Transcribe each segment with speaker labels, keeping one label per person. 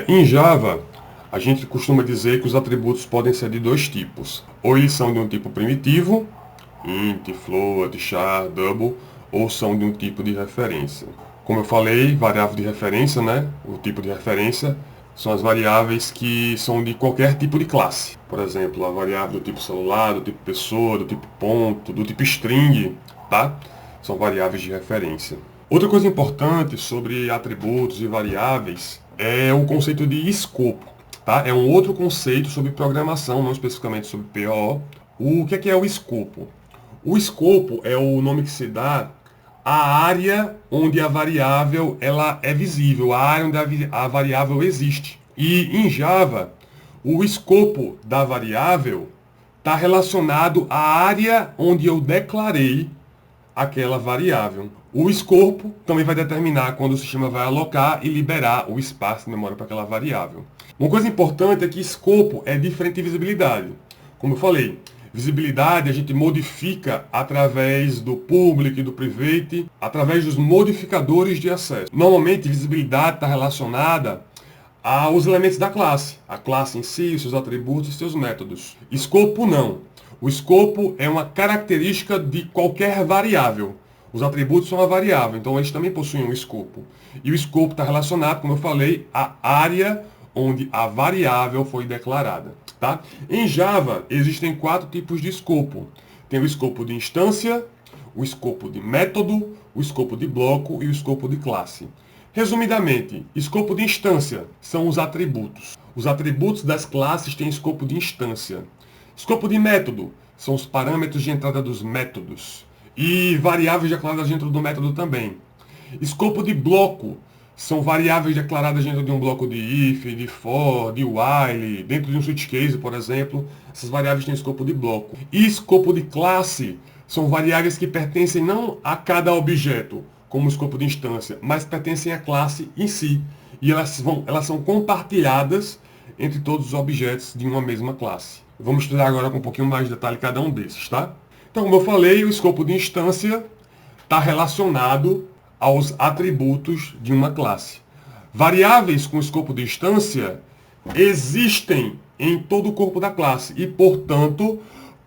Speaker 1: Em Java, a gente costuma dizer que os atributos podem ser de dois tipos. Ou eles são de um tipo primitivo, int, float, char, double, ou são de um tipo de referência. Como eu falei, variável de referência, né? O tipo de referência são as variáveis que são de qualquer tipo de classe. Por exemplo, a variável do tipo celular, do tipo pessoa, do tipo ponto, do tipo string, tá? São variáveis de referência. Outra coisa importante sobre atributos e variáveis é o conceito de escopo, tá? É um outro conceito sobre programação, não especificamente sobre PO. O que é o escopo? O escopo é o nome que se dá à área onde a variável ela é visível, a área onde a variável existe. E em Java, o escopo da variável está relacionado à área onde eu declarei aquela variável. O escopo também vai determinar quando o sistema vai alocar e liberar o espaço de memória para aquela variável. Uma coisa importante é que escopo é diferente de visibilidade. Como eu falei, visibilidade a gente modifica através do public e do private, através dos modificadores de acesso. Normalmente, visibilidade está relacionada aos elementos da classe. A classe em si, os seus atributos e seus métodos. Escopo não. O escopo é uma característica de qualquer variável. Os atributos são uma variável, então eles também possuem um escopo. E o escopo está relacionado, como eu falei, à área onde a variável foi declarada. Tá? Em Java, existem 4 tipos de escopo. Tem o escopo de instância, o escopo de método, o escopo de bloco e o escopo de classe. Resumidamente, escopo de instância são os atributos. Os atributos das classes têm escopo de instância. Escopo de método são os parâmetros de entrada dos métodos. E variáveis declaradas dentro do método também. Escopo de bloco são variáveis declaradas dentro de um bloco de if, de for, de while, dentro de um switch case, por exemplo. Essas variáveis têm escopo de bloco. E escopo de classe são variáveis que pertencem não a cada objeto, como o escopo de instância, mas pertencem à classe em si. E elas são compartilhadas entre todos os objetos de uma mesma classe. Vamos estudar agora com um pouquinho mais de detalhe cada um desses, tá? Então, como eu falei, o escopo de instância está relacionado aos atributos de uma classe. Variáveis com escopo de instância existem em todo o corpo da classe e, portanto,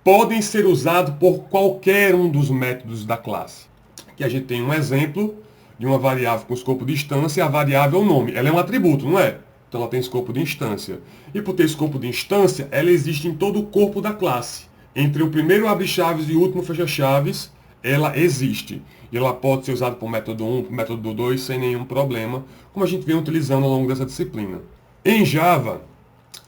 Speaker 1: podem ser usados por qualquer um dos métodos da classe. Aqui a gente tem um exemplo de uma variável com escopo de instância, a variável é o nome. Ela é um atributo, não é? Então ela tem escopo de instância. E por ter escopo de instância, ela existe em todo o corpo da classe. Entre o primeiro abre-chaves e o último fecha-chaves, ela existe. E ela pode ser usada por método 1, por método 2, sem nenhum problema, como a gente vem utilizando ao longo dessa disciplina. Em Java,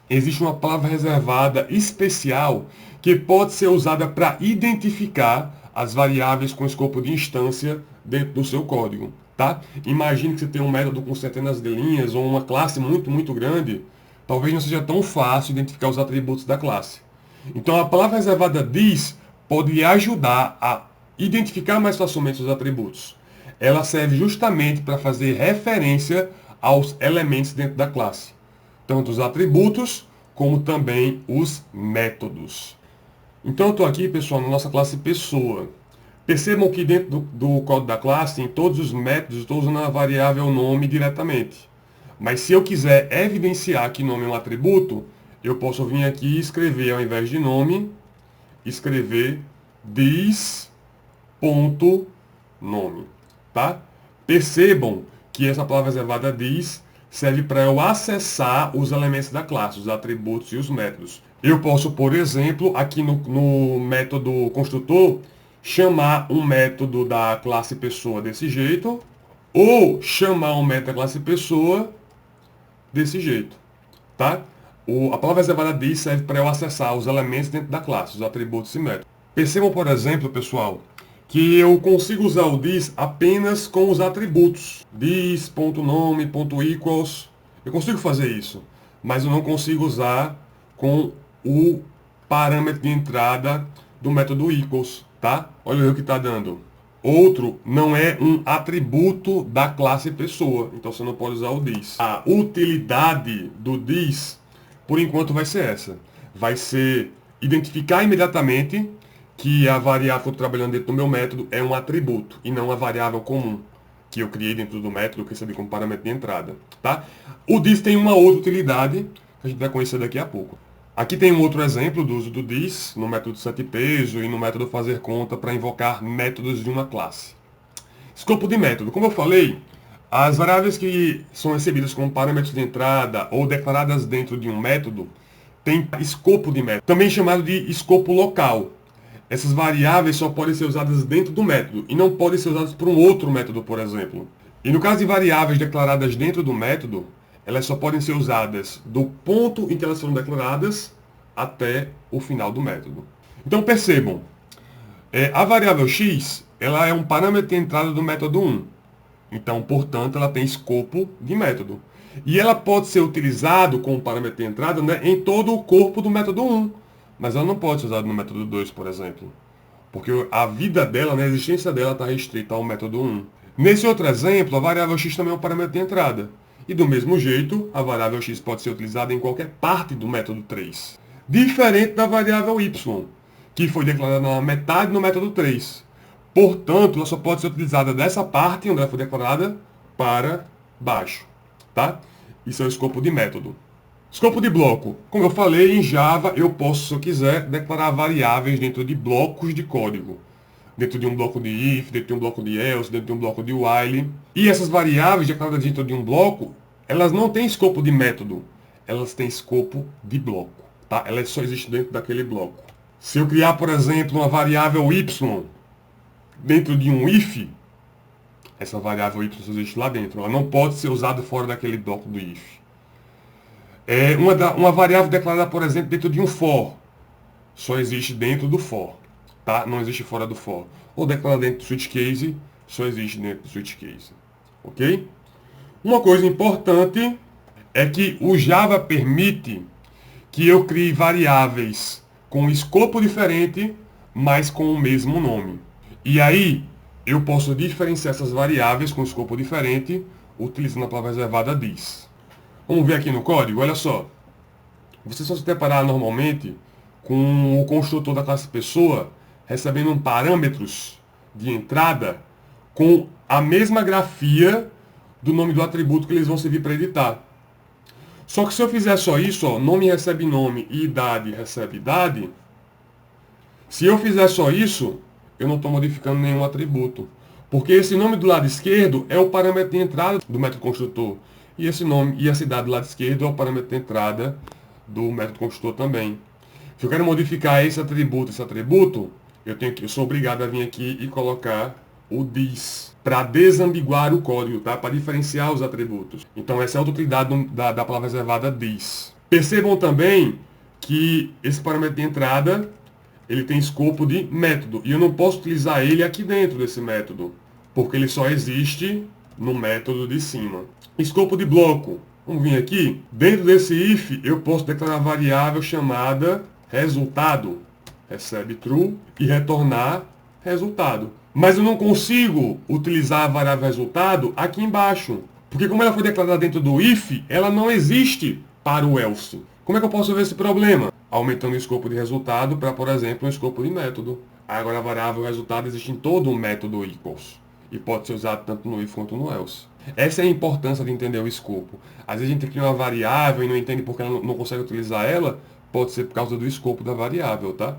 Speaker 1: existe uma palavra reservada especial que pode ser usada para identificar as variáveis com escopo de instância dentro do seu código. Tá? Imagine que você tem um método com centenas de linhas ou uma classe muito grande, talvez não seja tão fácil identificar os atributos da classe. Então a palavra reservada this pode lhe ajudar a identificar mais facilmente os atributos. Ela serve justamente para fazer referência aos elementos dentro da classe, tanto os atributos como também os métodos. Então eu estou aqui, pessoal, na nossa classe pessoa. Percebam que dentro do código da classe, em todos os métodos, estou usando a variável nome diretamente. Mas se eu quiser evidenciar que nome é um atributo, eu posso vir aqui e escrever, ao invés de nome, escrever this.nome. Tá? Percebam que essa palavra reservada this serve para eu acessar os elementos da classe, os atributos e os métodos. Eu posso, por exemplo, aqui no método construtor, chamar um método da classe pessoa desse jeito, ou chamar um método da classe pessoa desse jeito, tá? A palavra reservada this serve para eu acessar os elementos dentro da classe, os atributos e métodos. Percebam, por exemplo, pessoal, que eu consigo usar o this apenas com os atributos. This.nome.equals. Eu consigo fazer isso, mas eu não consigo usar com o parâmetro de entrada do método equals, tá? Olha o que está dando. Outro não é um atributo da classe pessoa, então você não pode usar o this. A utilidade do this, por enquanto, vai ser essa. Vai ser identificar imediatamente que a variável que eu estou trabalhando dentro do meu método é um atributo e não uma variável comum, que eu criei dentro do método, que eu recebi como parâmetro de entrada, tá? O this tem uma outra utilidade, que a gente vai conhecer daqui a pouco. Aqui tem um outro exemplo do uso do this, no método setPeso e no método fazer conta para invocar métodos de uma classe. Escopo de método. Como eu falei, as variáveis que são recebidas como parâmetros de entrada ou declaradas dentro de um método têm escopo de método, também chamado de escopo local. Essas variáveis só podem ser usadas dentro do método e não podem ser usadas por um outro método, por exemplo. E no caso de variáveis declaradas dentro do método, elas só podem ser usadas do ponto em que elas foram declaradas até o final do método. Então percebam, a variável x ela é um parâmetro de entrada do método 1. Então, portanto, ela tem escopo de método. E ela pode ser utilizada como parâmetro de entrada, né, em todo o corpo do método 1. Mas ela não pode ser usada no método 2, por exemplo. Porque a vida dela, né, a existência dela está restrita ao método 1. Nesse outro exemplo, a variável x também é um parâmetro de entrada. E do mesmo jeito, a variável x pode ser utilizada em qualquer parte do método 3. Diferente da variável y, que foi declarada na metade no método 3. Portanto, ela só pode ser utilizada dessa parte onde ela foi declarada para baixo. Tá? Isso é o escopo de método. Escopo de bloco. Como eu falei, em Java eu posso, se eu quiser, declarar variáveis dentro de blocos de código. Dentro de um bloco de if, dentro de um bloco de else, dentro de um bloco de while. E essas variáveis declaradas dentro de um bloco, elas não têm escopo de método. Elas têm escopo de bloco. Tá? Elas só existem dentro daquele bloco. Se eu criar, por exemplo, uma variável y dentro de um if, essa variável y só existe lá dentro. Ela não pode ser usada fora daquele bloco do if. Uma variável declarada, por exemplo, dentro de um for, só existe dentro do for. Tá? Não existe fora do for. Ou declarada dentro do switch case, só existe dentro do switch case. Ok? Uma coisa importante é que o Java permite que eu crie variáveis com escopo diferente, mas com o mesmo nome. E aí, eu posso diferenciar essas variáveis com escopo diferente, utilizando a palavra reservada this. Vamos ver aqui no código, olha só. Você só se deparar normalmente com o construtor da classe pessoa recebendo parâmetros de entrada com a mesma grafia do nome do atributo que eles vão servir para editar. Só que se eu fizer só isso, ó, nome recebe nome e idade recebe idade, se eu fizer só isso, eu não estou modificando nenhum atributo. Porque esse nome do lado esquerdo é o parâmetro de entrada do método construtor. E esse nome e essa idade do lado esquerdo é o parâmetro de entrada do método construtor também. Se eu quero modificar esse atributo, eu sou obrigado a vir aqui e colocar o this para desambiguar o código, tá? Para diferenciar os atributos. Então essa é a outra utilidade da palavra reservada this. Percebam também que esse parâmetro de entrada ele tem escopo de método. E eu não posso utilizar ele aqui dentro desse método, porque ele só existe no método de cima. Escopo de bloco. Vamos vir aqui. Dentro desse if, eu posso declarar variável chamada resultado. Recebe true e retornar resultado. Mas eu não consigo utilizar a variável resultado aqui embaixo. Porque como ela foi declarada dentro do if, ela não existe para o else. Como é que eu posso ver esse problema? Aumentando o escopo de resultado para, por exemplo, um escopo de método. Agora a variável resultado existe em todo o método equals. E pode ser usado tanto no if quanto no else. Essa é a importância de entender o escopo. Às vezes a gente cria uma variável e não entende porque ela não consegue utilizar ela. Pode ser por causa do escopo da variável, tá?